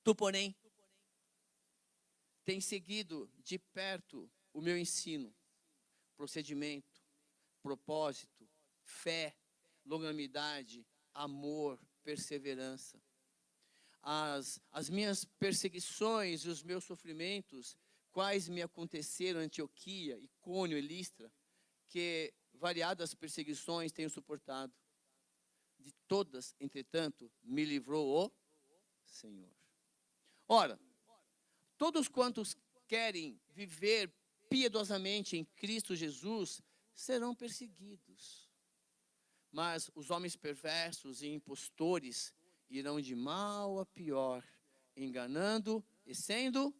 Tu, porém, tens seguido de perto o meu ensino, procedimento, propósito, fé, longanimidade, amor, perseverança. As minhas perseguições e os meus sofrimentos, quais me aconteceram em Antioquia, Icônio e Listra, que variadas perseguições tenho suportado. De todas, entretanto, me livrou o Senhor. Ora, todos quantos querem viver piedosamente em Cristo Jesus serão perseguidos. Mas os homens perversos e impostores irão de mal a pior, enganando e sendo.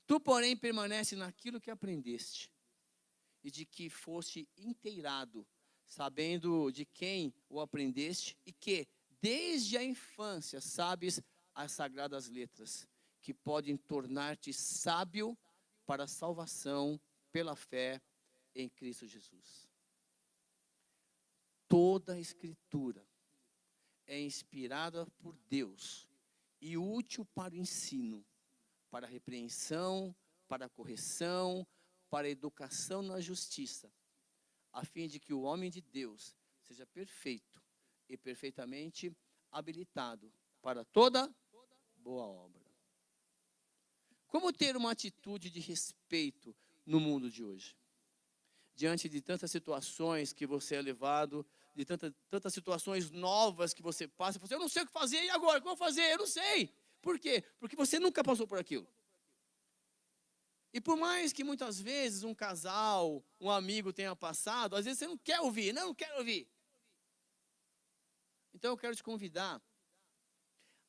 Tu, porém, permanece naquilo que aprendeste e de que foste inteirado, sabendo de quem o aprendeste e que, desde a infância, sabes as sagradas letras, que podem tornar-te sábio para a salvação pela fé em Cristo Jesus. Toda a Escritura é inspirada por Deus e útil para o ensino, para a repreensão, para a correção, para a educação na justiça, a fim de que o homem de Deus seja perfeito e perfeitamente habilitado para toda boa obra. Como ter uma atitude de respeito no mundo de hoje? Diante de tantas situações que você é levado, de tantas situações novas que você passa, você, eu não sei o que fazer, e agora? O que eu vou fazer? Eu não sei. Por quê? Porque você nunca passou por aquilo. E por mais que muitas vezes um casal, um amigo tenha passado, às vezes você não quer ouvir, não quero ouvir. Então eu quero te convidar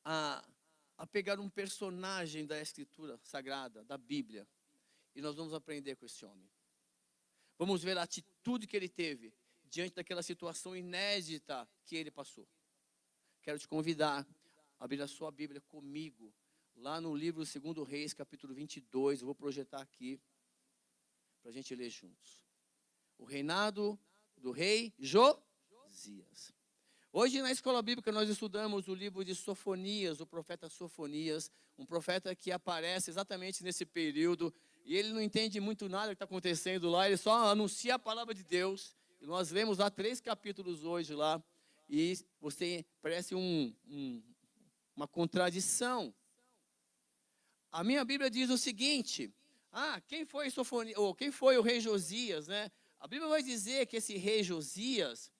a pegar um personagem da Escritura Sagrada, da Bíblia, e nós vamos aprender com esse homem. Vamos ver a atitude que ele teve diante daquela situação inédita que ele passou. Quero te convidar a abrir a sua Bíblia comigo, lá no livro 2 Reis, capítulo 22, eu vou projetar aqui, para a gente ler juntos. O reinado do rei Josias. Hoje na escola bíblica nós estudamos o livro de Sofonias, o profeta Sofonias, um profeta que aparece exatamente nesse período, e ele não entende muito nada que está acontecendo lá, ele só anuncia a palavra de Deus. E nós lemos lá 3 capítulos hoje lá, e você parece uma contradição. A minha Bíblia diz o seguinte: quem foi quem foi o rei Josias, né? A Bíblia vai dizer que esse rei Josias,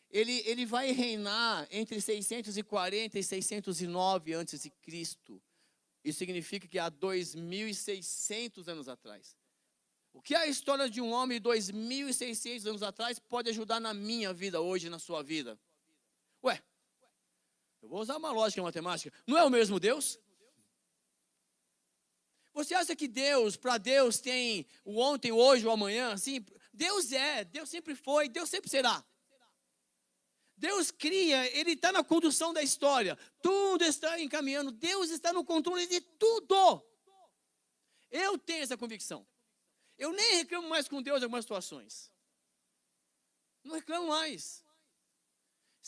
ele vai reinar entre 640 e 609 a.C. Isso significa que há 2.600 anos atrás. O que é a história de um homem 2.600 anos atrás pode ajudar na minha vida hoje, na sua vida? Ué, eu vou usar uma lógica matemática. Não é o mesmo Deus? Você acha que para Deus tem o ontem, o hoje, o amanhã? Sim, Deus sempre foi, Deus sempre será. Deus cria, Ele está na condução da história. Tudo está encaminhando, Deus está no controle de tudo. Eu tenho essa convicção. Eu nem reclamo mais com Deus em algumas situações. Não reclamo mais.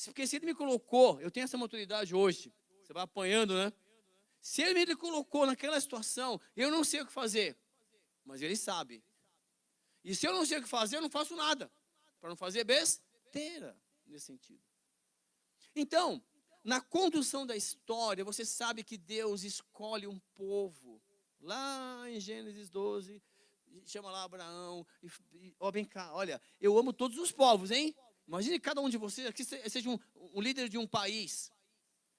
Porque se Ele me colocou, eu tenho essa maturidade hoje. Você vai apanhando, né? Se Ele me colocou naquela situação, eu não sei o que fazer. Mas Ele sabe. E se eu não sei o que fazer, eu não faço nada. Para não fazer besteira nesse sentido. Então, na condução da história, você sabe que Deus escolhe um povo. Lá em Gênesis 12, chama lá Abraão. Vem cá, olha, eu amo todos os povos, hein? Imagine cada um de vocês aqui seja um líder de um país.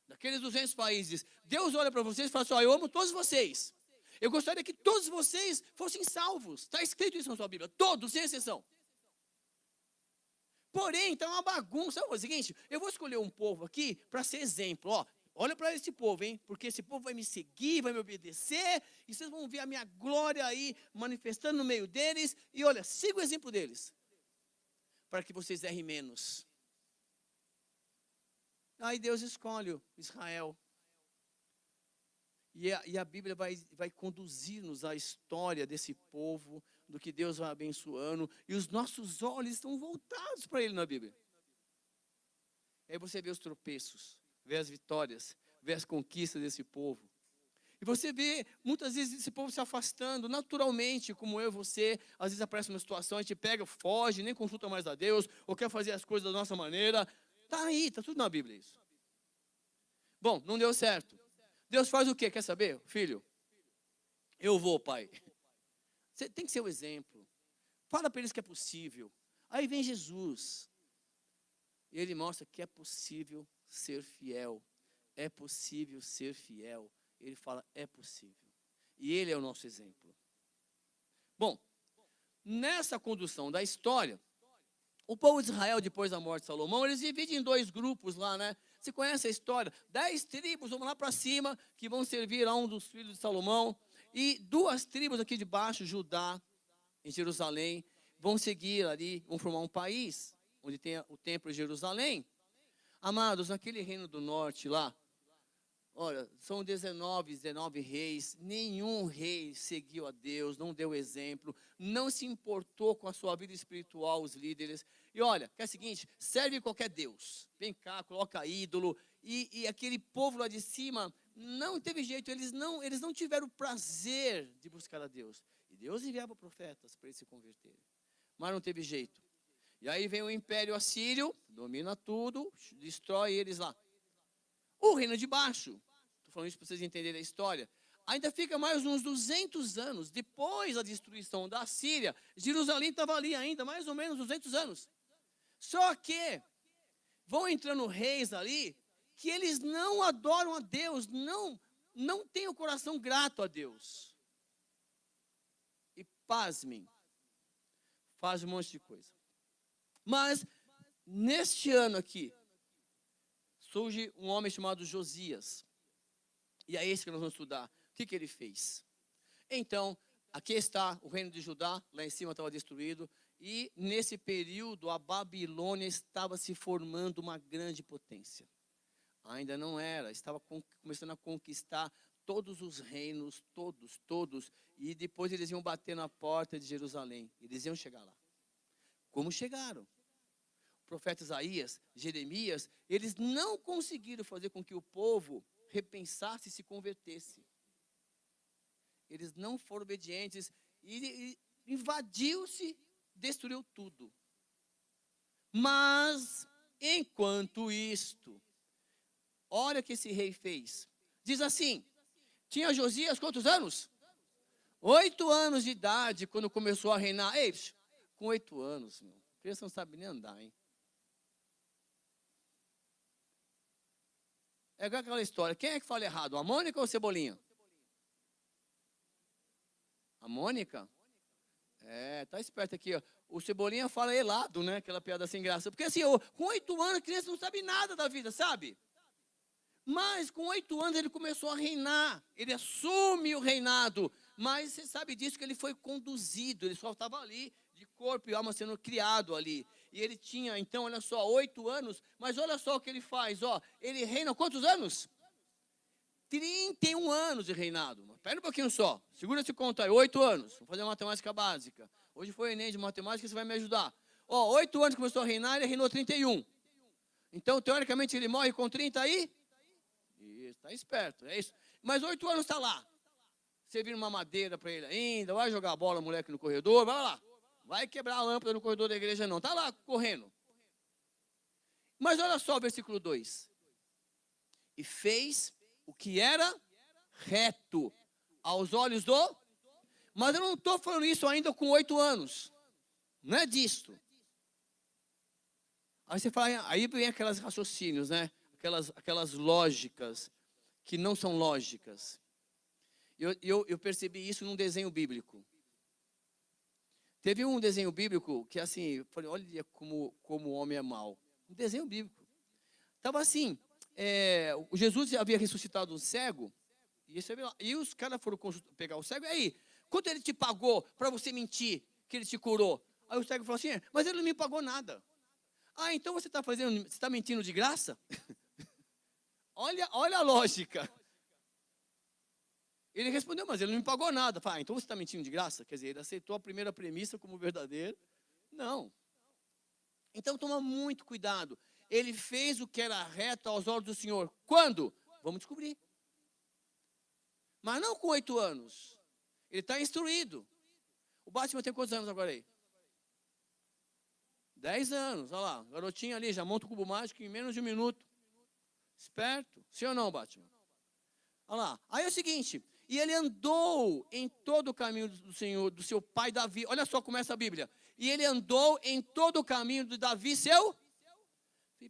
Daqueles 200 países. Deus olha para vocês e fala assim: eu amo todos vocês. Eu gostaria que todos vocês fossem salvos. Está escrito isso na sua Bíblia. Todos, sem exceção. Porém, está uma bagunça. É o seguinte, eu vou escolher um povo aqui para ser exemplo. Olha para esse povo, hein? Porque esse povo vai me seguir, vai me obedecer. E vocês vão ver a minha glória aí manifestando no meio deles. E olha, siga o exemplo deles. Para que vocês errem menos. Aí Deus escolhe Israel. E a Bíblia vai conduzir-nos à história desse povo, do que Deus vai abençoando. E os nossos olhos estão voltados para Ele na Bíblia. Aí você vê os tropeços, vê as vitórias, ver as conquistas desse povo. E você vê, muitas vezes, esse povo se afastando naturalmente, como eu e você. Às vezes aparece uma situação, a gente pega, foge, nem consulta mais a Deus, ou quer fazer as coisas da nossa maneira. Está aí, está tudo na Bíblia isso. Bom, não deu certo. Deus faz o quê? Quer saber? Filho, eu vou, pai. Você tem que ser o exemplo. Fala para eles que é possível. Aí vem Jesus. E ele mostra que é possível ser fiel. É possível ser fiel. Ele fala, é possível. E ele é o nosso exemplo. Bom, nessa condução da história, o povo de Israel, depois da morte de Salomão, eles dividem em 2 grupos lá, né? Você conhece a história? 10 tribos, vão lá para cima, que vão servir a um dos filhos de Salomão. E 2 tribos aqui de baixo, Judá, em Jerusalém, vão seguir ali, vão formar um país, onde tem o templo de Jerusalém. Amados, naquele reino do norte lá, olha, são 19 reis, nenhum rei seguiu a Deus, não deu exemplo, não se importou com a sua vida espiritual, os líderes. E olha, que é o seguinte, serve qualquer Deus, vem cá, coloca ídolo, e aquele povo lá de cima não teve jeito, eles não tiveram prazer de buscar a Deus. E Deus enviava profetas para eles se converterem, mas não teve jeito. E aí vem o Império Assírio, domina tudo, destrói eles lá. O reino de baixo, estou falando isso para vocês entenderem a história, ainda fica mais uns 200 anos, depois da destruição da Síria, Jerusalém estava ali ainda, mais ou menos 200 anos. Só que vão entrando reis ali, que eles não adoram a Deus, não têm o coração grato a Deus. E pasmem, faz um monte de coisa. Mas, neste ano aqui, surge um homem chamado Josias. E é esse que nós vamos estudar. O que ele fez? Então, aqui está o reino de Judá, lá em cima estava destruído. E nesse período, a Babilônia estava se formando uma grande potência. Ainda não era, estava começando a conquistar todos os reinos, todos. E depois eles iam bater na porta de Jerusalém. Eles iam chegar lá. Como chegaram? O profeta Isaías, Jeremias, eles não conseguiram fazer com que o povo repensasse e se convertesse. Eles não foram obedientes e invadiu-se, destruiu tudo. Mas, enquanto isto, olha o que esse rei fez. Diz assim, tinha Josias quantos anos? 8 anos de idade quando começou a reinar. Ei, com 8 anos, meu, a criança não sabe nem andar, hein? É igual aquela história. Quem é que fala errado? A Mônica ou a Cebolinha? A Mônica? É, tá esperto aqui, ó. O Cebolinha fala helado, né? Aquela piada sem graça. Porque assim, com 8 anos a criança não sabe nada da vida, sabe? Mas com 8 anos ele começou a reinar. Ele assume o reinado. Mas você sabe disso que ele foi conduzido. Ele só estava ali, de corpo e alma sendo criado ali. E ele tinha, então, olha só, 8 anos. Mas olha só o que ele faz, ó. Ele reina quantos anos? 31 anos de reinado. Espera um pouquinho só. Segura esse conto aí. 8 anos. Vou fazer uma matemática básica. Hoje foi o Enem de matemática, você vai me ajudar. Ó, 8 anos que começou a reinar, ele reinou 31. Então, teoricamente, ele morre com 30 aí? Isso, está esperto, é isso. Mas 8 anos está lá. Você vira uma madeira para ele ainda, vai jogar bola, moleque, no corredor, vai lá. Vai quebrar a lâmpada no corredor da igreja, não. Está lá, correndo. Mas olha só o versículo 2. E fez o que era reto aos olhos do... Mas eu não estou falando isso ainda com 8 anos. Não é disto. Aí você fala, aí vem aquelas raciocínios, né? Aquelas lógicas que não são lógicas. Eu percebi isso num desenho bíblico. Teve um desenho bíblico que assim, eu falei, olha como o homem é mau. Um desenho bíblico. Estava assim, o Jesus havia ressuscitado um cego, e os caras foram pegar o cego, e aí, quanto ele te pagou para você mentir que ele te curou? Aí o cego falou assim, mas ele não me pagou nada. Ah, então você está mentindo de graça? Olha a lógica. Ele respondeu, mas ele não me pagou nada. Falei, então você está mentindo de graça? Quer dizer, ele aceitou a primeira premissa como verdadeira. Não. Então toma muito cuidado. Ele fez o que era reto aos olhos do Senhor. Quando? Vamos descobrir. Mas não com 8 anos. Ele está instruído. O Batman tem quantos anos agora aí? 10 anos, olha lá. Garotinho ali, já monta o cubo mágico em menos de 1 minuto. Esperto. Sim ou não, Batman? Olha lá. Aí é o seguinte, e ele andou em todo o caminho do Senhor, do seu pai Davi. Olha só como é essa Bíblia. E ele andou em todo o caminho de Davi, seu...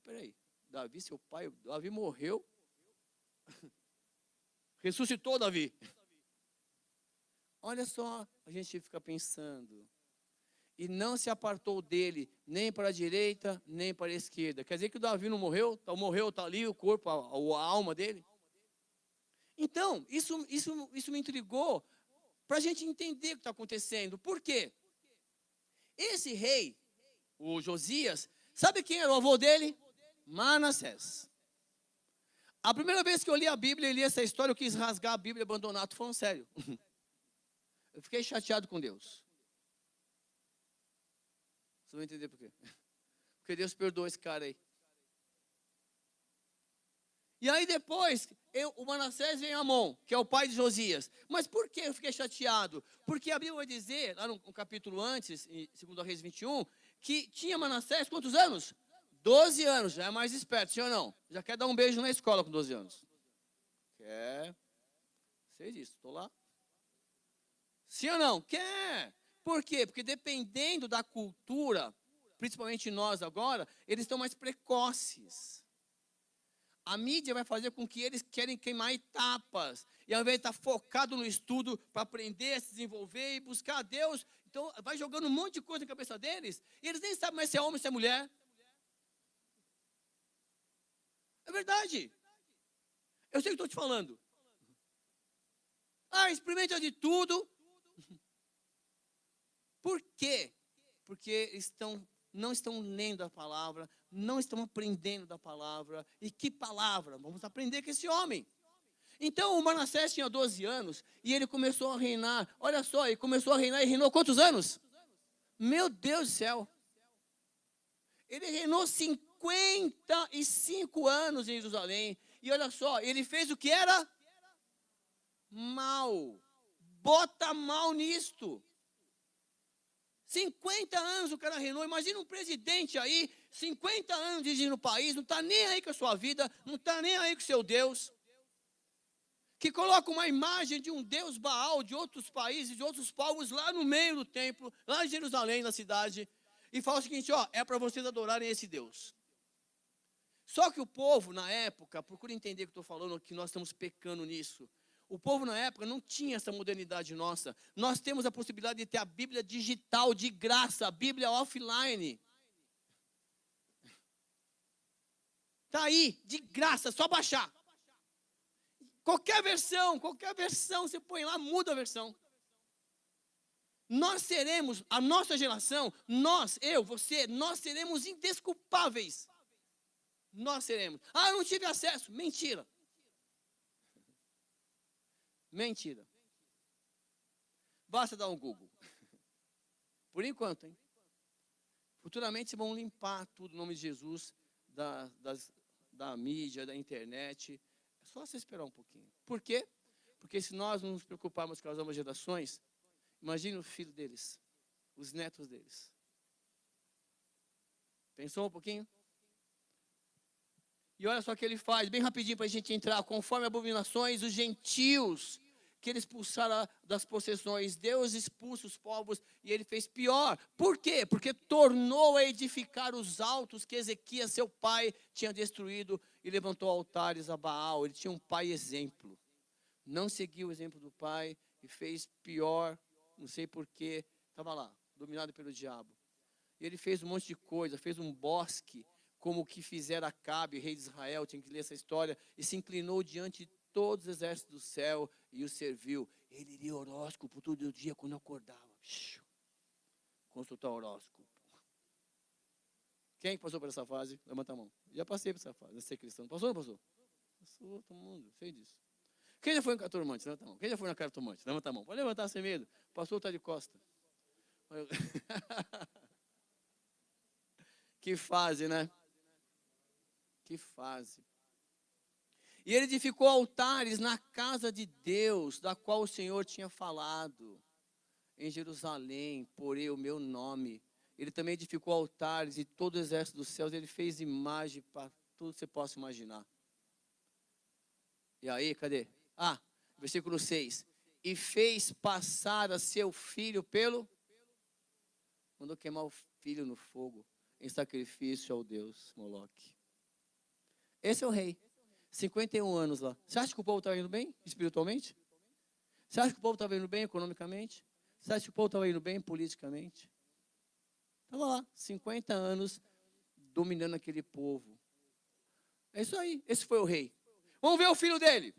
Peraí, Davi, seu pai, Davi morreu. Ressuscitou Davi. Olha só, a gente fica pensando. E não se apartou dele, nem para a direita, nem para a esquerda. Quer dizer que o Davi não morreu? Morreu, está ali o corpo, a alma dele. Então, isso me intrigou para a gente entender o que está acontecendo. Por quê? Esse rei, o Josias, sabe quem era o avô dele? Manassés. A primeira vez que eu li a Bíblia e li essa história, eu quis rasgar a Bíblia e abandonar. Tô falando sério. Eu fiquei chateado com Deus. Você vai entender por quê? Porque Deus perdoou esse cara aí. E aí depois, o Manassés vem Amon, que é o pai de Josias. Mas por que eu fiquei chateado? Porque a Bíblia vai dizer, lá no capítulo antes, em 2 Reis 21, que tinha Manassés quantos anos? 12 anos, já é mais esperto, sim ou não? Já quer dar um beijo na escola com 12 anos. Quer? Sei disso, estou lá. Sim ou não? Quer. Por quê? Porque dependendo da cultura, principalmente nós agora, eles estão mais precoces. A mídia vai fazer com que eles querem queimar etapas. E ao invés de estar focado no estudo para aprender, se desenvolver e buscar a Deus, então vai jogando um monte de coisa na cabeça deles, e eles nem sabem mais se é homem ou se é mulher. É verdade. Eu sei o que estou te falando. Experimenta de tudo. Por quê? Porque não estão lendo a palavra, não estão aprendendo da palavra. E que palavra? Vamos aprender com esse homem. Então o Manassés tinha 12 anos e ele começou a reinar. Olha só, ele começou a reinar e reinou quantos anos? Meu Deus do céu. Ele reinou 55 anos em Jerusalém. E olha só, ele fez o que era mal. Bota mal nisto. 50 anos o cara reinou. Imagina um presidente aí, 50 anos dirigindo no país, não está nem aí com a sua vida, não está nem aí com o seu Deus. Que coloca uma imagem de um Deus Baal de outros países, de outros povos, lá no meio do templo, lá em Jerusalém, na cidade. E fala o seguinte, é para vocês adorarem esse Deus. Só que o povo, na época, procura entender o que eu estou falando, que nós estamos pecando nisso. O povo, na época, não tinha essa modernidade nossa. Nós temos a possibilidade de ter a Bíblia digital, de graça, a Bíblia offline. Está aí, de graça, só baixar. Qualquer versão, você põe lá, muda a versão. Nós seremos, a nossa geração, nós, eu, você, nós seremos indesculpáveis. Nós seremos. Eu não tive acesso. Mentira. Mentira. Basta dar um Google. Por enquanto, hein? Futuramente vão limpar tudo em nome de Jesus, da mídia, da internet. É só você esperar um pouquinho. Por quê? Porque se nós não nos preocuparmos com as novas gerações, imagine o filho deles, os netos deles. Pensou um pouquinho? E olha só o que ele faz, bem rapidinho para a gente entrar. Conforme abominações, os gentios que ele expulsara das possessões, Deus expulsa os povos e ele fez pior. Por quê? Porque tornou a edificar os altos que Ezequias, seu pai, tinha destruído e levantou altares a Baal. Ele tinha um pai exemplo. Não seguiu o exemplo do pai e fez pior, não sei porquê, estava lá, dominado pelo diabo. E ele fez um monte de coisa, fez um bosque, como o que fizera Acabe, rei de Israel, tinha que ler essa história, e se inclinou diante de todos os exércitos do céu e o serviu. Ele lia horóscopo todo dia quando eu acordava. Consultar horóscopo. Quem passou por essa fase? Levanta a mão. Já passei por essa fase, ser cristão. Passou ou não passou? Passou, todo mundo, sei disso. Quem já foi no cartomante? Levanta a mão. Quem já foi na cartomante? Levanta a mão. Pode levantar sem medo. Passou, está de costa. Que fase, né? Que fase. E ele edificou altares na casa de Deus, da qual o Senhor tinha falado. Em Jerusalém, porém o meu nome. Ele também edificou altares e todo o exército dos céus. Ele fez imagem para tudo que você possa imaginar. E aí, cadê? Versículo 6. E fez passar a seu filho pelo... Mandou queimar o filho no fogo, em sacrifício ao Deus Moloque. Esse é o rei. 51 anos lá. Você acha que o povo estava indo bem espiritualmente? Você acha que o povo estava indo bem economicamente? Você acha que o povo estava indo bem politicamente? Estava lá, 50 anos dominando aquele povo. É isso aí, esse foi o rei. Vamos ver o filho dele.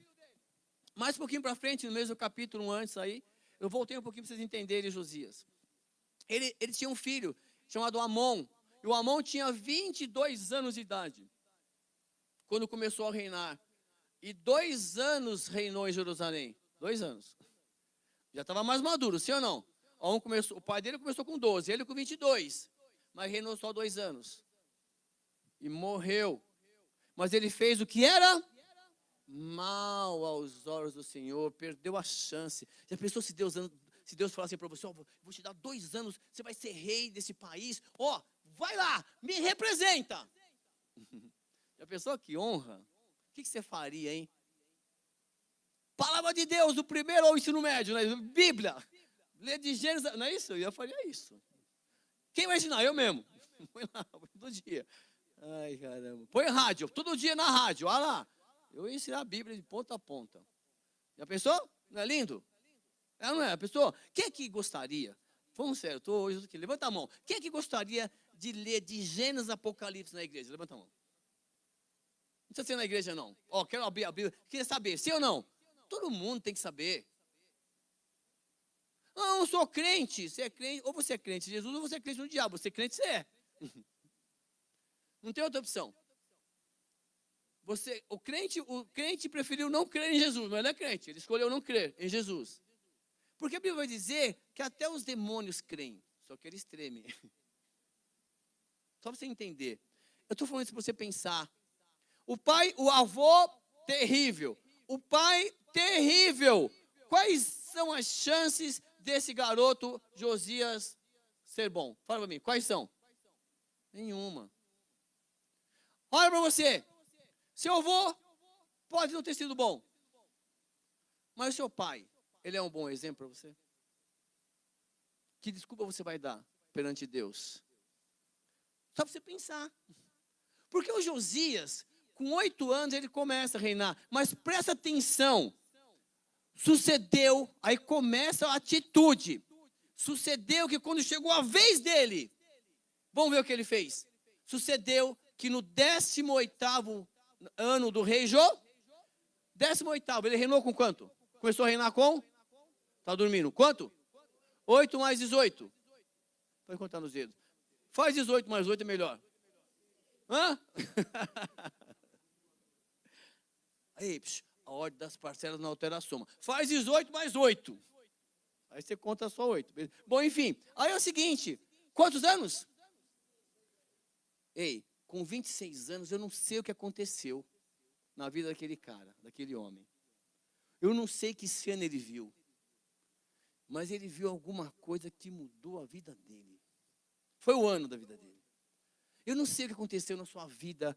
Mais um pouquinho para frente, no mesmo capítulo antes aí, eu voltei um pouquinho para vocês entenderem Josias. Ele tinha um filho chamado Amon. E o Amon tinha 22 anos de idade quando começou a reinar. E 2 anos reinou em Jerusalém. 2 anos. Já estava mais maduro, sim ou não? O pai dele começou com 12, ele com 22. Mas reinou só 2 anos. E morreu. Mas ele fez o que era mal aos olhos do Senhor. Perdeu a chance. Já pensou se Deus falar assim para você, vou te dar 2 anos, você vai ser rei desse país. Vai lá, me representa. Já pensou que honra? O que você faria, hein? Palavra de Deus, o primeiro ou ensino médio, né? Bíblia. Lê de Gênesis, não é isso? Eu faria isso. Quem vai ensinar? Eu mesmo. Põe lá, todo dia. Ai, caramba. Põe rádio, todo dia na rádio, olha lá. Eu ia ensinar a Bíblia de ponta a ponta. Já pensou? Não é lindo? Não é? A pessoa, quem é que gostaria? Vamos sério, estou hoje aqui, levanta a mão. Quem é que gostaria de ler de Gênesis Apocalipse na igreja? Levanta a mão. Não precisa ser na igreja, não. Quero abrir a Bíblia. Queria saber, sim ou não? Todo mundo tem que saber. Não sou crente. Você é crente, ou você é crente em Jesus, ou você é crente no diabo. Você é crente, você é. Não tem outra opção. O crente preferiu não crer em Jesus, mas ele é crente. Ele escolheu não crer em Jesus. Porque a Bíblia vai dizer que até os demônios creem, só que eles tremem. Só para você entender. Eu estou falando isso para você pensar. O avô, terrível. O pai, terrível. Quais são as chances desse garoto Josias ser bom? Fala para mim, quais são? Nenhuma. Olha para você. Seu avô pode não ter sido bom. Mas o seu pai, ele é um bom exemplo para você? Que desculpa você vai dar perante Deus? Só para você pensar. Porque o Josias, com 8 anos, ele começa a reinar. Mas presta atenção. Sucedeu, aí começa a atitude. Sucedeu que quando chegou a vez dele, vamos ver o que ele fez. Sucedeu que no 18º ano do rei 18º, ele reinou com quanto? Começou a reinar com? Está dormindo. Quanto? 8 mais 18. Pode contar nos dedos. Faz 18 mais 8 é melhor. Hã? Aí, a ordem das parcelas não altera a soma. Faz 18 mais 8. Aí você conta só 8. Bom, enfim. Aí é o seguinte. Quantos anos? Ei, com 26 anos, eu não sei o que aconteceu na vida daquele cara, daquele homem. Eu não sei que cena ele viu. Mas ele viu alguma coisa que mudou a vida dele. Foi o ano da vida dele. Eu não sei o que aconteceu na sua vida,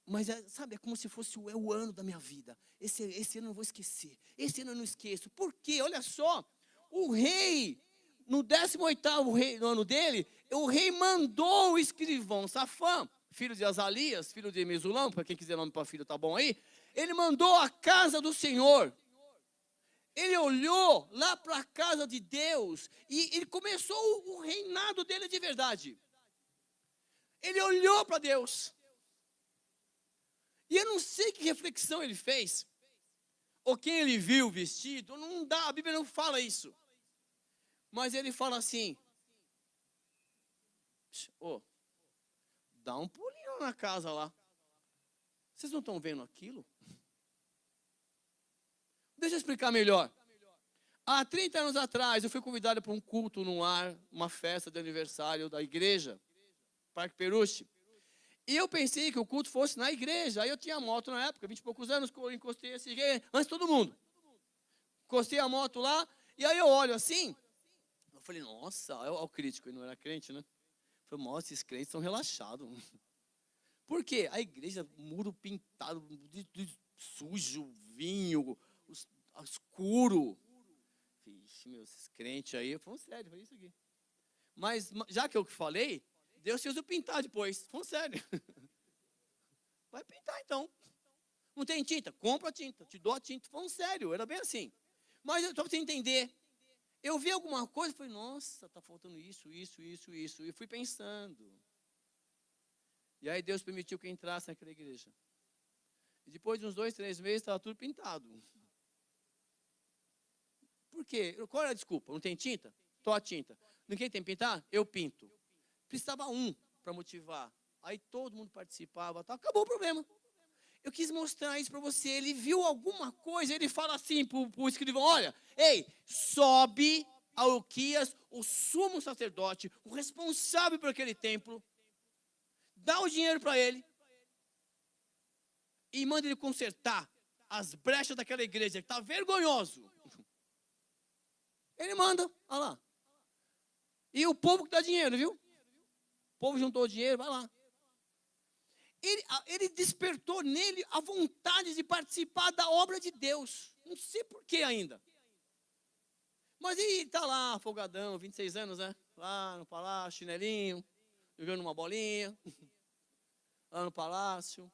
mas é como se fosse o ano da minha vida. Esse ano eu não vou esquecer. Esse ano eu não esqueço. Por quê? Olha só. O rei, no 18º ano dele, o rei mandou o escrivão Safã, filho de Azalias, filho de Mesulão, para quem quiser nome para filho, tá bom aí? Ele mandou a casa do Senhor. Ele olhou lá para a casa de Deus e ele começou o reinado dele de verdade. Ele olhou para Deus. E eu não sei que reflexão ele fez, ou quem ele viu vestido, não dá, a Bíblia não fala isso. Mas ele fala assim, dá um pulinho na casa lá. Vocês não estão vendo aquilo? Deixa eu explicar melhor. Há 30 anos atrás, eu fui convidado para um culto no ar, uma festa de aniversário da igreja, Parque Peruche. E eu pensei que o culto fosse na igreja. Aí eu tinha moto na época, 20 e poucos anos, encostei esse antes de todo mundo. Encostei a moto lá, e aí eu olho assim, eu falei, nossa, olha o crítico, ele não era crente, né? Eu falei, nossa, esses crentes são relaxados. Por quê? A igreja, muro pintado, de sujo, vinho, escuro. Vixe, meu, esses crentes aí, falando sério, foi isso aqui. Mas já que eu falei, Deus se usa pintar depois, falando sério. Vai pintar então. Não tem tinta? Compra a tinta, te dou a tinta. Falando sério, era bem assim. Mas só para você entender, eu vi alguma coisa e falei, nossa, está faltando isso. E fui pensando. E aí Deus permitiu que eu entrasse naquela igreja. E depois de uns 2, 3 meses, estava tudo pintado. Por quê? Qual era a desculpa? Não tem tinta? Tô a tinta. Ninguém tem que pintar? Eu pinto. Precisava um para motivar. Aí todo mundo participava, tá? Acabou o problema. Eu quis mostrar isso para você. Ele viu alguma coisa, ele fala assim para o escrivão, olha, ei, sobe a Ilquias, o sumo sacerdote, o responsável por aquele templo, dá o dinheiro para ele e manda ele consertar as brechas daquela igreja, que está vergonhoso. Ele manda, olha lá. E o povo que dá dinheiro, viu? O povo juntou o dinheiro, vai lá. Ele despertou nele a vontade de participar da obra de Deus. Não sei por que ainda. Mas ele está lá, folgadão, 26 anos, né? Lá no palácio, chinelinho, jogando uma bolinha. Lá no palácio.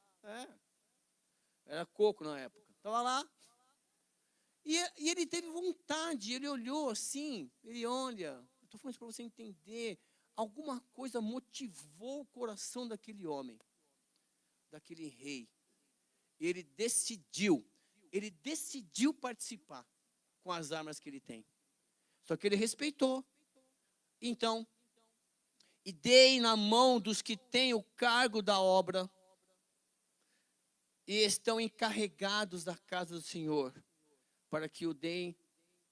Era coco na época. Estava lá. E ele teve vontade, ele olhou assim, ele olha. Estou falando isso para você entender. Alguma coisa motivou o coração daquele homem, daquele rei. Ele decidiu participar com as armas que ele tem. Só que ele respeitou. Então, e dei na mão dos que têm o cargo da obra e estão encarregados da casa do Senhor, para que o deem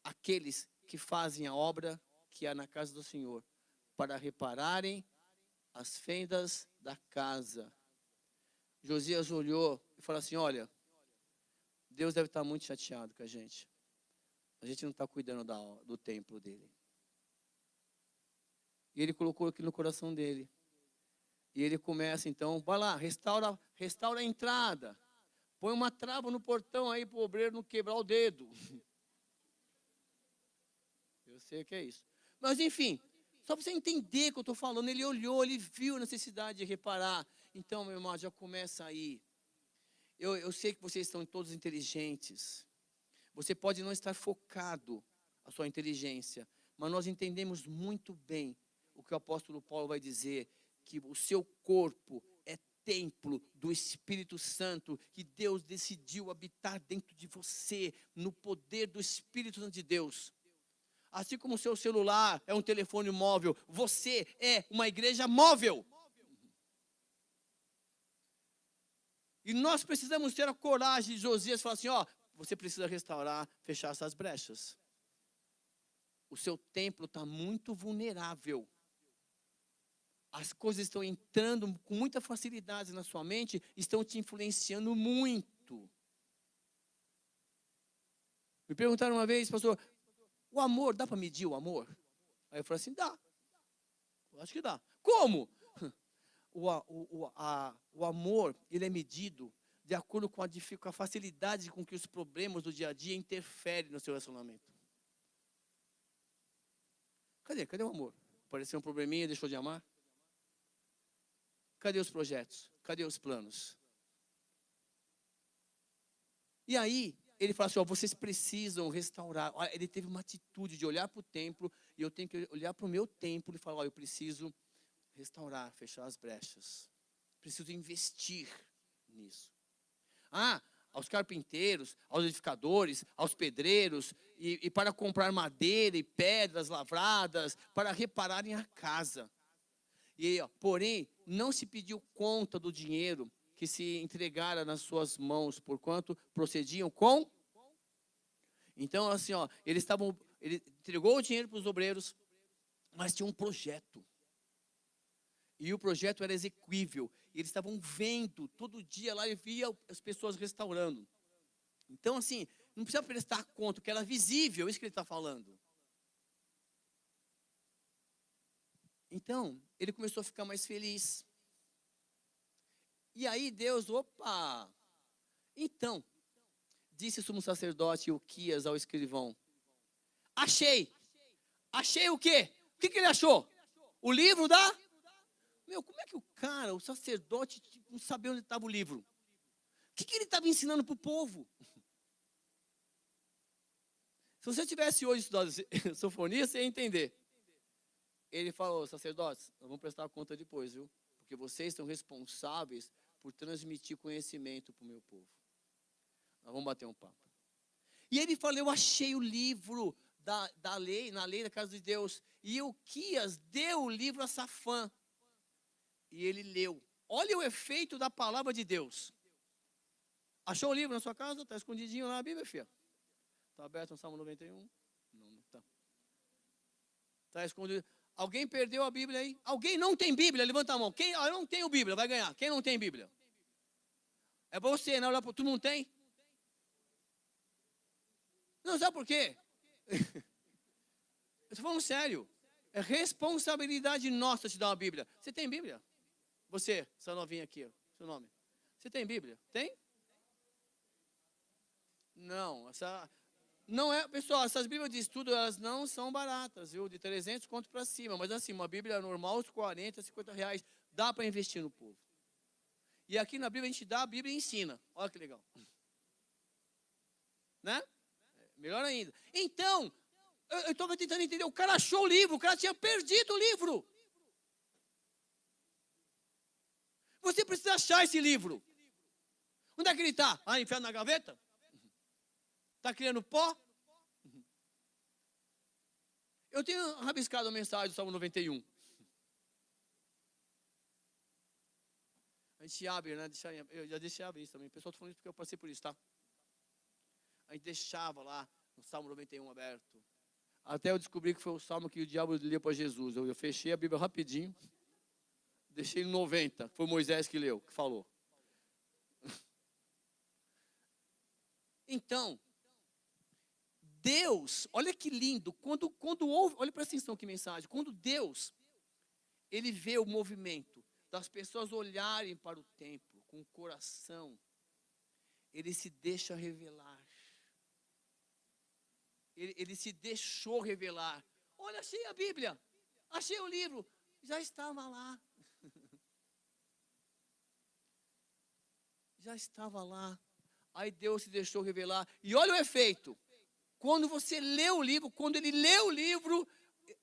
àqueles que fazem a obra que há na casa do Senhor, para repararem as fendas da casa. Josias olhou e falou assim, olha, Deus deve estar muito chateado com a gente. A gente não está cuidando do templo dele. E ele colocou aquilo no coração dele. E ele começa então, vai lá, restaura a entrada. Põe uma trava no portão aí para o obreiro não quebrar o dedo. Eu sei que é isso. Mas enfim, só para você entender o que eu estou falando, ele olhou, ele viu a necessidade de reparar. Então, meu irmão, já começa aí. Eu sei que vocês estão todos inteligentes. Você pode não estar focado a sua inteligência, mas nós entendemos muito bem o que o apóstolo Paulo vai dizer, que o seu corpo é templo do Espírito Santo, que Deus decidiu habitar dentro de você, no poder do Espírito Santo de Deus. Assim como o seu celular é um telefone móvel, você é uma igreja móvel. E nós precisamos ter a coragem de Josias falar assim, ó, você precisa restaurar, fechar essas brechas. O seu templo está muito vulnerável. As coisas estão entrando com muita facilidade na sua mente, estão te influenciando muito. Me perguntaram uma vez, pastor, o amor, dá para medir o amor? Aí eu falei assim, dá. Eu acho que dá. Como? O amor, ele é medido de acordo com a facilidade com que os problemas do dia a dia interferem no seu relacionamento. Cadê o amor? Apareceu um probleminha, deixou de amar? Cadê os projetos? Cadê os planos? E aí, ele fala assim, ó, vocês precisam restaurar. Ele teve uma atitude de olhar para o templo, e eu tenho que olhar para o meu templo e falar, ó, eu preciso restaurar, fechar as brechas. Preciso investir nisso. Aos carpinteiros, aos edificadores, aos pedreiros, e para comprar madeira e pedras lavradas, para repararem a casa. Porém, não se pediu conta do dinheiro que se entregara nas suas mãos, porquanto procediam com... Então, assim, ele entregou o dinheiro para os obreiros, mas tinha um projeto. E o projeto era execuível. E eles estavam vendo, todo dia lá, e via as pessoas restaurando. Então, assim, não precisa prestar conta, que era visível, isso que ele está falando. Então, ele começou a ficar mais feliz. E aí Deus, opa! Então, disse o sumo sacerdote Ilquias ao escrivão: achei! Achei o quê? O que ele achou? O livro da... Meu, como é que o cara, o sacerdote, não sabia onde estava o livro? O que ele estava ensinando para o povo? Se você tivesse hoje estudado sofonia, você ia entender. Ele falou: sacerdotes, nós vamos prestar conta depois, viu? Porque vocês são responsáveis por transmitir conhecimento para o meu povo. Nós vamos bater um papo. E ele falou: eu achei o livro da lei, na lei da casa de Deus. E Ilquias deu o livro a Safã. E ele leu. Olha o efeito da palavra de Deus. Achou o livro na sua casa? Está escondidinho lá na Bíblia, filha? Está aberto no Salmo 91? Não está. Está escondido. Alguém perdeu a Bíblia aí? Alguém não tem Bíblia? Levanta a mão. Quem eu não tenho Bíblia vai ganhar. Quem não tem Bíblia? É para você, não? Tu não tem? Não, sabe por quê? Eu estou falando sério. É responsabilidade nossa te dar uma Bíblia. Você tem Bíblia? Você, essa novinha aqui, seu nome. Você tem Bíblia? Tem? Não, não é, pessoal, essas Bíblias de estudo, elas não são baratas, viu? De 300 conto para cima. Mas assim, uma Bíblia normal, uns 40, 50 reais, dá para investir no povo. E aqui na Bíblia a gente dá a Bíblia e ensina. Olha que legal. Né? Melhor ainda. Então, eu estava tentando entender, o cara achou o livro, o cara tinha perdido o livro. Você precisa achar esse livro. Onde é que ele está? Ah, enfiado na gaveta? Está criando pó? Eu tenho rabiscado a mensagem do Salmo 91. A gente abre, né? Eu já deixei abrir isso também. O pessoal está falando isso porque eu passei por isso, tá? A gente deixava lá no Salmo 91 aberto. Até eu descobri que foi o salmo que o diabo leu para Jesus. Eu fechei a Bíblia rapidinho. Deixei em 90. Foi Moisés que leu, que falou. Então, Deus, olha que lindo, quando houve, olha, presta atenção que mensagem, quando Deus, ele vê o movimento das pessoas olharem para o templo com o coração, ele se deixa revelar. Ele se deixou revelar. Olha, achei a Bíblia, achei o livro, já estava lá. Já estava lá. Aí Deus se deixou revelar. E olha o efeito. Quando você lê o livro, quando ele lê o livro,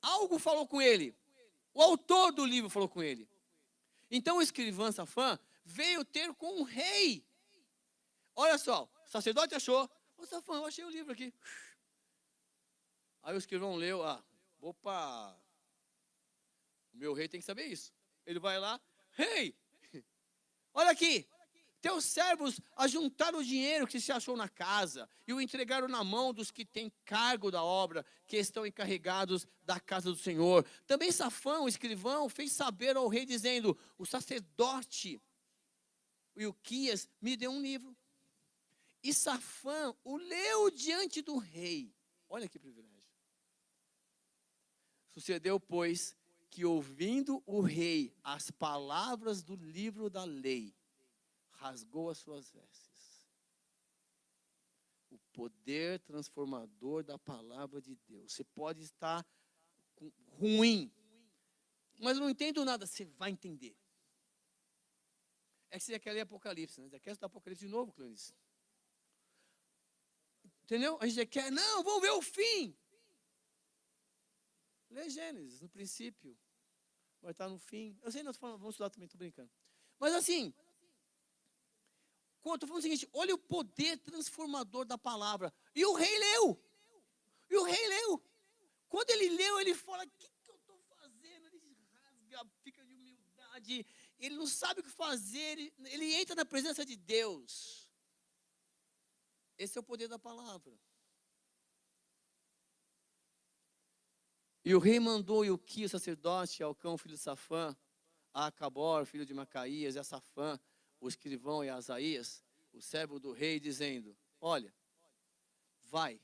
algo falou com ele. O autor do livro falou com ele. Então o escrivão Safã veio ter com o rei. Olha só, o sacerdote achou. Ô Safã, eu achei o livro aqui. Aí o escrivão leu. Opa, o meu rei tem que saber isso. Ele vai lá. Rei, olha aqui. Teus servos ajuntaram o dinheiro que se achou na casa e o entregaram na mão dos que têm cargo da obra, que estão encarregados da casa do Senhor. Também Safã, o escrivão, fez saber ao rei, dizendo: o sacerdote Ilquias me deu um livro. E Safã o leu diante do rei. Olha que privilégio. Sucedeu, pois, que ouvindo o rei as palavras do livro da lei, rasgou as suas vestes. O poder transformador da palavra de Deus. Você pode estar ruim, mas não entendo nada. Você vai entender. É que você quer ler Apocalipse, né? Você quer estudar Apocalipse de novo, Clarice? Entendeu? A gente quer, não, vamos ver o fim. Lê Gênesis, no princípio. Vai estar no fim. Eu sei, nós vamos estudar também, estou brincando. Mas assim, estou falando o seguinte, olha o poder transformador da palavra. E o rei leu. Quando ele leu, ele fala: o que eu estou fazendo? Ele rasga, fica de humildade. Ele não sabe o que fazer. Ele entra na presença de Deus. Esse é o poder da palavra. E o rei mandou Ilquias, sacerdote, Alcão, filho de Safã, a Acabor, filho de Macaías, e a Safã, o escrivão, e a Asaías, o servo do rei, dizendo: olha, vai,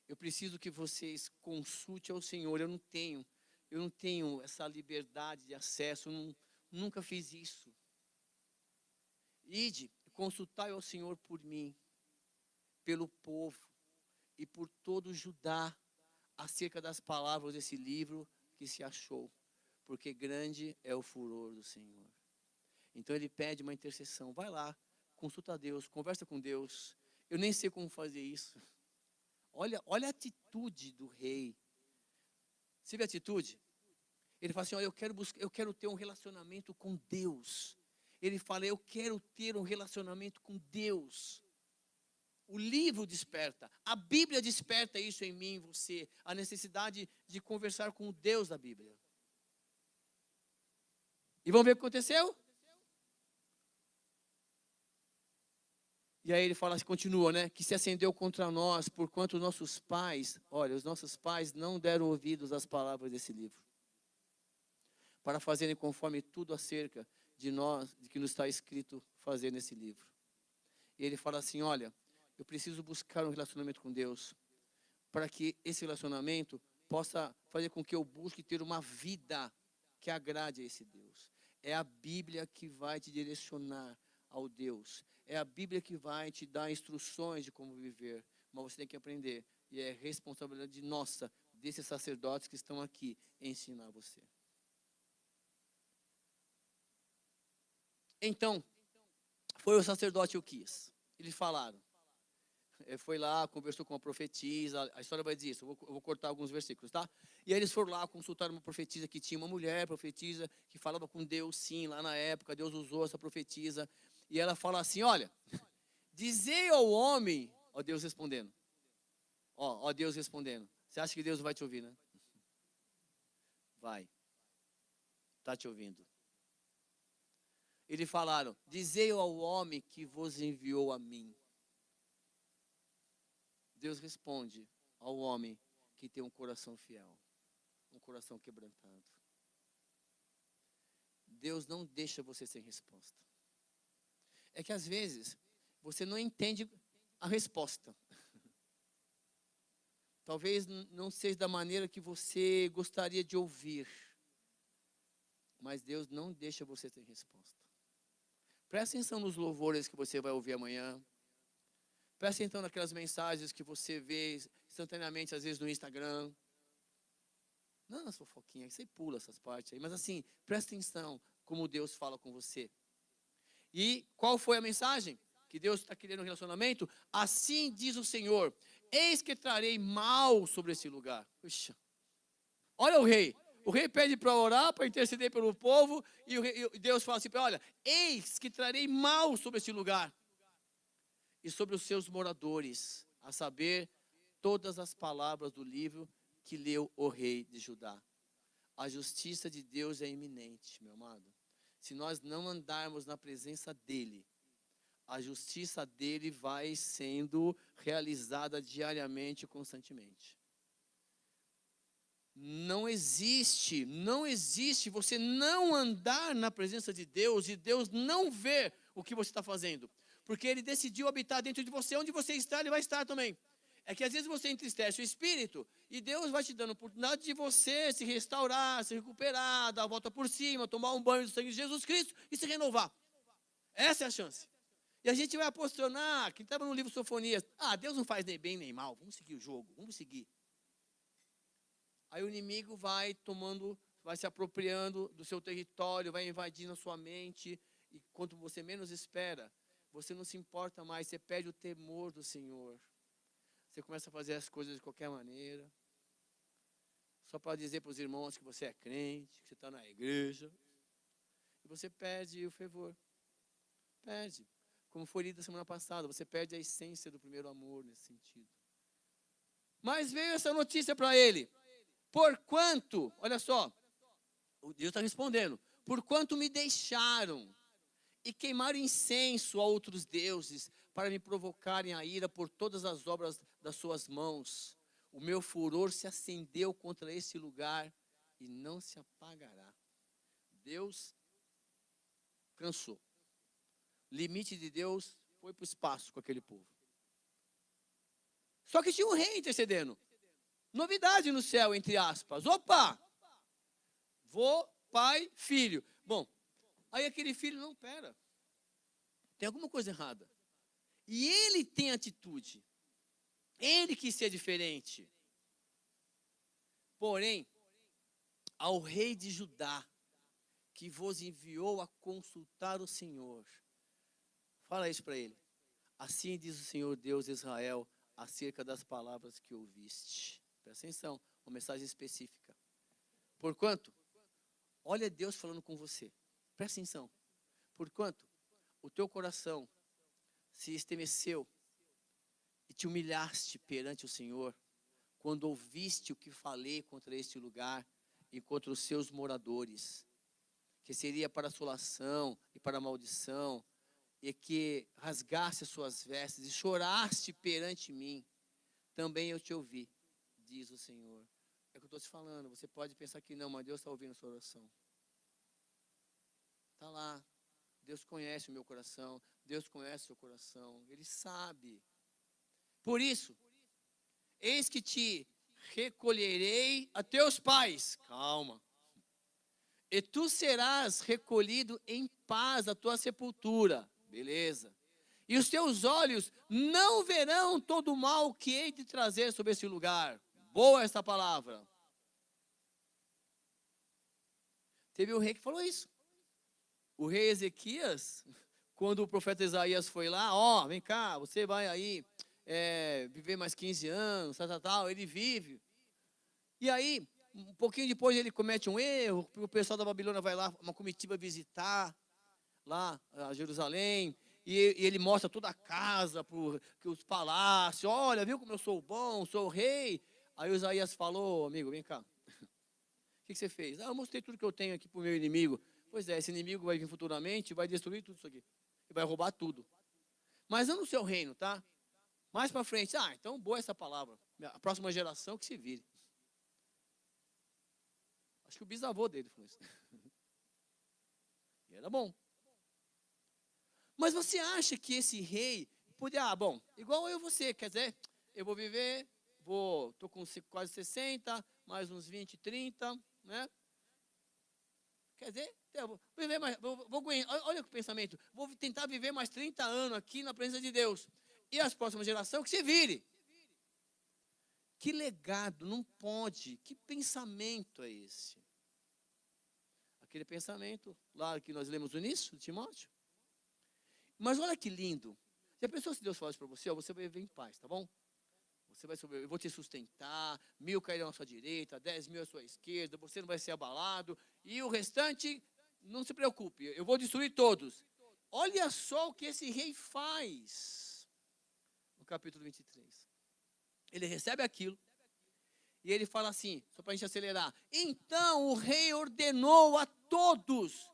eu preciso que vocês consultem ao Senhor. Eu não tenho essa liberdade de acesso, nunca fiz isso. Ide, consultai ao Senhor por mim, pelo povo e por todo Judá, acerca das palavras desse livro que se achou, porque grande é o furor do Senhor. Então ele pede uma intercessão. Vai lá, consulta a Deus, conversa com Deus. Eu nem sei como fazer isso. Olha a atitude do rei. Você vê a atitude? Ele fala assim: olha, eu quero ter um relacionamento com Deus. Ele fala: eu quero ter um relacionamento com Deus. O livro desperta, a Bíblia desperta isso em mim, em você, a necessidade de conversar com o Deus da Bíblia. E vamos ver o que aconteceu? E aí ele fala, continua, né? Que se acendeu contra nós, porquanto nossos pais, olha, os nossos pais não deram ouvidos às palavras desse livro, para fazerem conforme tudo acerca de nós, de que nos está escrito fazer nesse livro. E ele fala assim: olha, eu preciso buscar um relacionamento com Deus, para que esse relacionamento possa fazer com que eu busque ter uma vida que agrade a esse Deus. É a Bíblia que vai te direcionar ao Deus. É a Bíblia que vai te dar instruções de como viver. Mas você tem que aprender. E é responsabilidade nossa, desses sacerdotes que estão aqui, ensinar você. Então, foi o sacerdote Ilquias. Eles falaram. Foi lá, conversou com uma profetisa. A história vai dizer isso. Eu vou cortar alguns versículos, tá? E aí eles foram lá, consultaram uma profetisa que tinha uma mulher, profetisa, que falava com Deus, sim, lá na época. Deus usou essa profetisa. E ela fala assim: olha, dizei ao homem, ó Deus respondendo. Ó Deus respondendo. Você acha que Deus vai te ouvir, né? Vai. Está te ouvindo. Eles falaram: dizei ao homem que vos enviou a mim. Deus responde ao homem que tem um coração fiel, um coração quebrantado. Deus não deixa você sem resposta. É que às vezes você não entende a resposta. Talvez não seja da maneira que você gostaria de ouvir. Mas Deus não deixa você sem resposta. Presta atenção nos louvores que você vai ouvir amanhã. Presta atenção naquelas mensagens que você vê instantaneamente, às vezes no Instagram. Não na fofoquinha, você pula essas partes aí. Mas assim, presta atenção como Deus fala com você. E qual foi a mensagem? Que Deus está querendo um relacionamento? Assim diz o Senhor: eis que trarei mal sobre esse lugar. Puxa. Olha o rei. O rei pede para orar, para interceder pelo povo. E Deus fala assim: olha, eis que trarei mal sobre esse lugar. E sobre os seus moradores, a saber, todas as palavras do livro que leu o rei de Judá. A justiça de Deus é iminente, meu amado. Se nós não andarmos na presença dele, a justiça dele vai sendo realizada diariamente e constantemente. Não existe você não andar na presença de Deus e Deus não ver o que você está fazendo. Porque ele decidiu habitar dentro de você, onde você está, ele vai estar também. É que às vezes você entristece o espírito e Deus vai te dando a oportunidade de você se restaurar, se recuperar, dar a volta por cima, tomar um banho do sangue de Jesus Cristo e se renovar. Essa é a chance. E a gente vai apostonar, que estava no livro Sofonias: Deus não faz nem bem nem mal, vamos seguir o jogo, vamos seguir. Aí o inimigo vai se apropriando do seu território, vai invadindo a sua mente, e quanto você menos espera, você não se importa mais, você perde o temor do Senhor. Você começa a fazer as coisas de qualquer maneira, só para dizer para os irmãos que você é crente, que você está na igreja, e você perde o fervor. Perde. Como foi lido semana passada, você perde a essência do primeiro amor nesse sentido. Mas veio essa notícia para ele: porquanto, olha só, Deus está respondendo: porquanto me deixaram e queimaram incenso a outros deuses, para me provocarem a ira por todas as obras das suas mãos, o meu furor se acendeu contra esse lugar e não se apagará. Deus cansou. Limite de Deus foi para o espaço com aquele povo. Só que tinha um rei intercedendo. Novidade no céu, entre aspas. Opa! Vô, pai, filho. Bom, aí aquele filho, não, pera. Tem alguma coisa errada. E ele tem atitude. Ele quis ser diferente. Porém, ao rei de Judá, que vos enviou a consultar o Senhor. Fala isso para ele. Assim diz o Senhor Deus de Israel, acerca das palavras que ouviste. Presta atenção, uma mensagem específica. Porquanto, olha Deus falando com você. Presta atenção. Porquanto, o teu coração se estremeceu e te humilhaste perante o Senhor, quando ouviste o que falei contra este lugar e contra os seus moradores, que seria para assolação e para maldição, e que rasgaste as suas vestes e choraste perante mim, também eu te ouvi, diz o Senhor. É o que eu estou te falando, você pode pensar que não, mas Deus está ouvindo a sua oração. Está lá, Deus conhece o meu coração, Deus conhece o seu coração, Ele sabe. Por isso, eis que te recolherei a teus pais. Calma. E tu serás recolhido em paz à tua sepultura. Beleza. E os teus olhos não verão todo o mal que hei de trazer sobre esse lugar. Boa essa palavra. Teve um rei que falou isso. O rei Ezequias, quando o profeta Isaías foi lá, ó, vem cá, você vai aí viver mais 15 anos, tal, ele vive. E aí, um pouquinho depois ele comete um erro, o pessoal da Babilônia vai lá, uma comitiva visitar lá a Jerusalém, e ele mostra toda a casa, os palácios, olha, viu como eu sou bom, sou o rei. Aí o Isaías falou, amigo, vem cá, o que você fez? Eu mostrei tudo que eu tenho aqui para o meu inimigo. Pois é, esse inimigo vai vir futuramente, vai destruir tudo isso aqui, e vai roubar tudo. Mas não no seu reino, tá? Mais para frente, então boa essa palavra, a próxima geração que se vire. Acho que o bisavô dele falou isso. E era bom. Mas você acha que esse rei podia, igual eu e você, quer dizer, eu vou viver, estou com quase 60, mais uns 20, 30, né? Quer dizer, eu vou viver mais, olha o pensamento, vou tentar viver mais 30 anos aqui na presença de Deus. E as próximas gerações que se vire. Que legado, não pode, que pensamento é esse? Aquele pensamento lá que nós lemos no início, de Timóteo. Mas olha que lindo. Já pensou se Deus falasse para você, você vai viver em paz, tá bom? Você vai sobreviver, eu vou te sustentar, 1000 cairão à sua direita, 10.000 à sua esquerda, você não vai ser abalado, e o restante, não se preocupe, eu vou destruir todos. Olha só o que esse rei faz, no capítulo 23. Ele recebe aquilo, e ele fala assim, só para a gente acelerar, então o rei ordenou a todos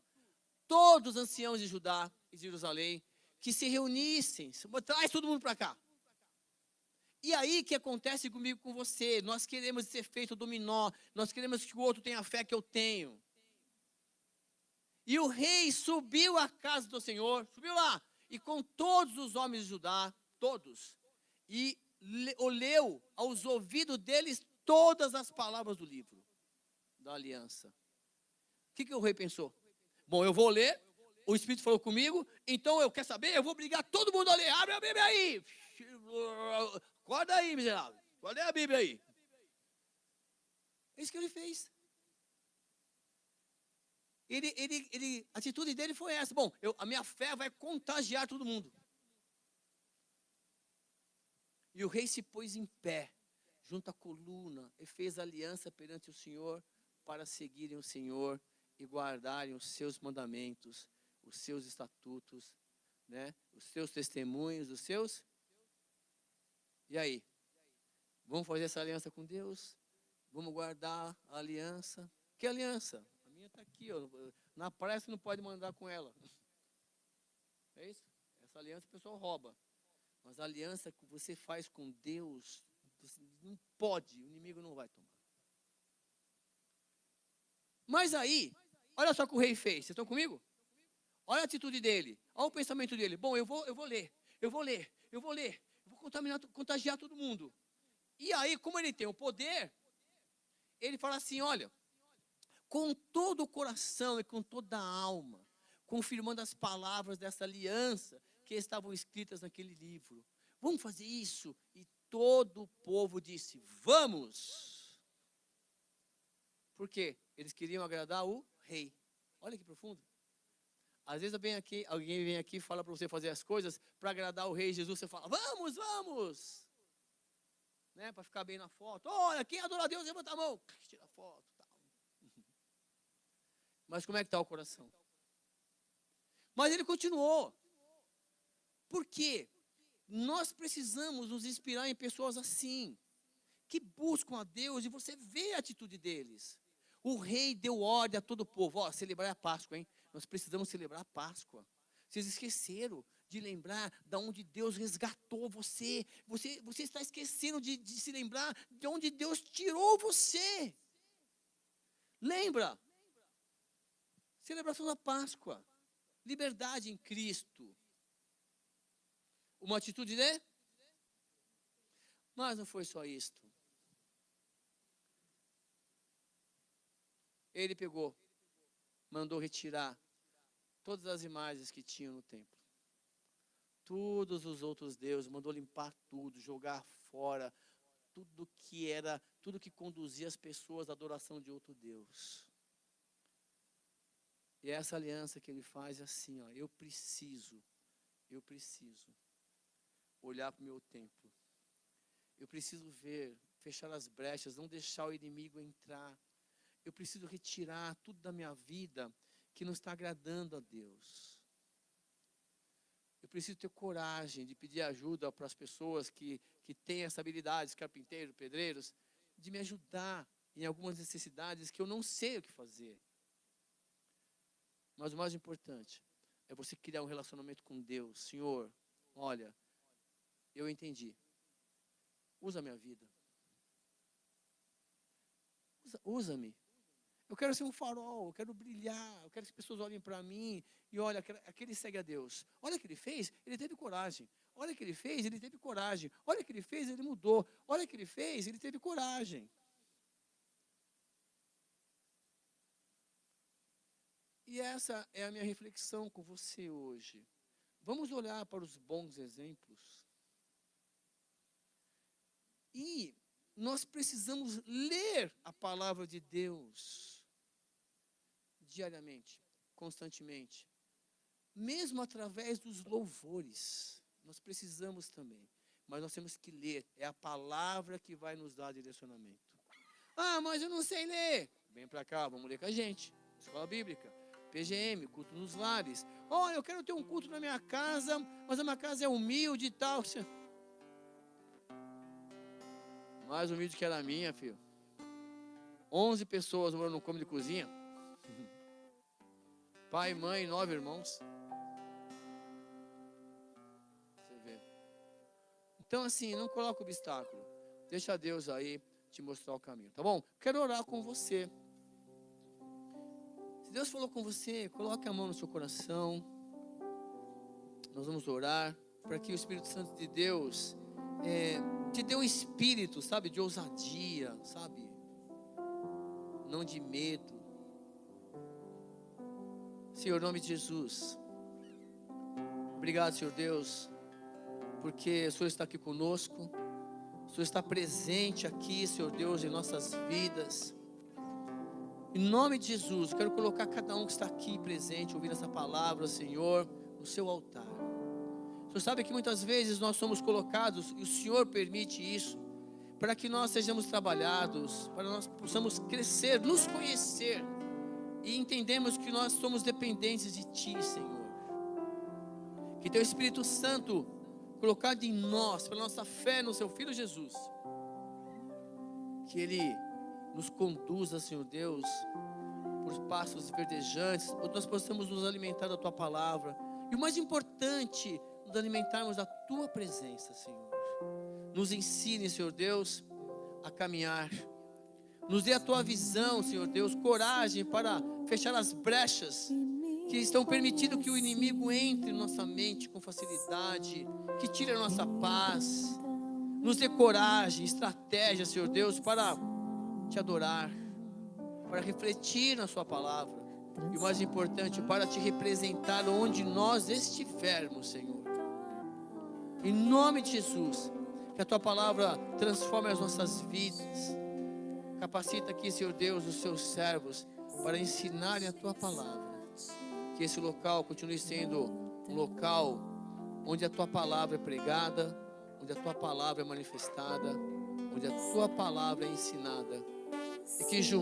os anciãos de Judá e de Jerusalém, que se reunissem, traz todo mundo para cá. E aí que acontece comigo, com você, nós queremos esse efeito dominó, nós queremos que o outro tenha a fé que eu tenho. E o rei subiu à casa do Senhor, subiu lá, e com todos os homens de Judá, todos, e leu aos ouvidos deles todas as palavras do livro da aliança. O que o rei pensou? Bom, eu vou ler, o Espírito falou comigo, então eu quero saber, eu vou obrigar todo mundo a ler. Abre a Bíblia aí. Acorda aí, miserável. Qual é a Bíblia aí? É isso que ele fez. A atitude dele foi essa. Bom, a minha fé vai contagiar todo mundo. E o rei se pôs em pé, junto à coluna, e fez aliança perante o Senhor, para seguirem o Senhor e guardarem os seus mandamentos, os seus estatutos, né? Os seus testemunhos, os seus... E aí? Vamos fazer essa aliança com Deus? Vamos guardar a aliança? Que aliança? A minha está aqui, ó. Na praia você não pode mandar com ela. É isso? Essa aliança o pessoal rouba. Mas a aliança que você faz com Deus, você não pode, o inimigo não vai tomar. Mas aí, Olha só o que o rei fez. Vocês estão comigo? Olha a atitude dele. Olha o pensamento dele. Bom, eu vou ler. Eu vou contagiar todo mundo. E aí, como ele tem o poder, ele fala assim, olha, com todo o coração e com toda a alma, confirmando as palavras dessa aliança que estavam escritas naquele livro. Vamos fazer isso? E todo o povo disse, vamos. Por quê? Eles queriam agradar o rei. Olha que profundo. Às vezes alguém vem aqui e fala para você fazer as coisas para agradar o rei Jesus. Você fala, vamos, vamos. Né, para ficar bem na foto. Olha, quem adora a Deus, levanta a mão. Tira a foto. Tal. Mas como é que está o coração? Mas ele continuou. Por quê? Nós precisamos nos inspirar em pessoas assim, que buscam a Deus e você vê a atitude deles. O rei deu ordem a todo o povo, ó, celebrar a Páscoa, hein? Nós precisamos celebrar a Páscoa. Vocês esqueceram de lembrar de onde Deus resgatou você. Você está esquecendo de se lembrar de onde Deus tirou você. Lembra? Celebração da Páscoa. Liberdade em Cristo. Uma atitude de? Mas não foi só isto. Ele pegou, mandou retirar todas as imagens que tinham no templo. Todos os outros deuses, mandou limpar tudo, jogar fora tudo que conduzia as pessoas à adoração de outro Deus. E essa aliança que ele faz é assim, ó, eu preciso olhar para o meu templo. Eu preciso fechar as brechas, não deixar o inimigo entrar. Eu preciso retirar tudo da minha vida que não está agradando a Deus. Eu preciso ter coragem de pedir ajuda para as pessoas que têm essa habilidade, carpinteiros, pedreiros, de me ajudar em algumas necessidades que eu não sei o que fazer. Mas o mais importante é você criar um relacionamento com Deus. Senhor, olha, eu entendi. Usa a minha vida. Usa-me. Eu quero ser um farol, eu quero brilhar, eu quero que as pessoas olhem para mim e olhem, aquele segue a Deus. Olha o que ele fez, ele teve coragem. Olha o que ele fez, ele teve coragem. Olha o que ele fez, ele mudou. Olha o que ele fez, ele teve coragem. E essa é a minha reflexão com você hoje. Vamos olhar para os bons exemplos. E nós precisamos ler a palavra de Deus diariamente, constantemente. Mesmo através dos louvores. Nós precisamos também. Mas nós temos que ler. É a palavra que vai nos dar direcionamento. Ah, mas eu não sei ler. Vem para cá, vamos ler com a gente. Escola Bíblica. PGM, culto nos lares. Olha, eu quero ter um culto na minha casa, mas a minha casa é humilde e tal. Mais humilde que era a minha, filho. 11 pessoas morando no cômodo de cozinha. Pai, mãe, 9 irmãos. Você vê. Então assim, não coloca obstáculo. Deixa Deus aí te mostrar o caminho, tá bom? Quero orar com você. Se Deus falou com você, coloque a mão no seu coração. Nós vamos orar para que o Espírito Santo de Deus te dê um espírito, sabe, de ousadia, sabe? Não de medo. Senhor, em nome de Jesus. Obrigado, Senhor Deus, porque o Senhor está aqui conosco. O Senhor está presente aqui, Senhor Deus, em nossas vidas. Em nome de Jesus, quero colocar cada um que está aqui presente, ouvindo essa palavra, Senhor, no seu altar. O Senhor sabe que muitas vezes nós somos colocados, e o Senhor permite isso, para que nós sejamos trabalhados, para que nós possamos crescer, nos conhecer, e entendemos que nós somos dependentes de Ti, Senhor. Que Teu Espírito Santo, colocado em nós, pela nossa fé no Seu Filho Jesus, que Ele nos conduza, Senhor Deus, por passos verdejantes, onde nós possamos nos alimentar da Tua palavra. E o mais importante, nos alimentarmos da Tua presença, Senhor. Nos ensine, Senhor Deus, a caminhar. Nos dê a tua visão, Senhor Deus, coragem para fechar as brechas que estão permitindo que o inimigo entre em nossa mente com facilidade, que tire a nossa paz. Nos dê coragem, estratégia, Senhor Deus, para te adorar, para refletir na sua palavra. E o mais importante, para te representar onde nós estivermos, Senhor. Em nome de Jesus, que a tua palavra transforme as nossas vidas. Capacita aqui, Senhor Deus, os seus servos para ensinarem a tua palavra. Que esse local continue sendo um local onde a tua palavra é pregada, onde a tua palavra é manifestada, onde a tua palavra é ensinada. E que juntos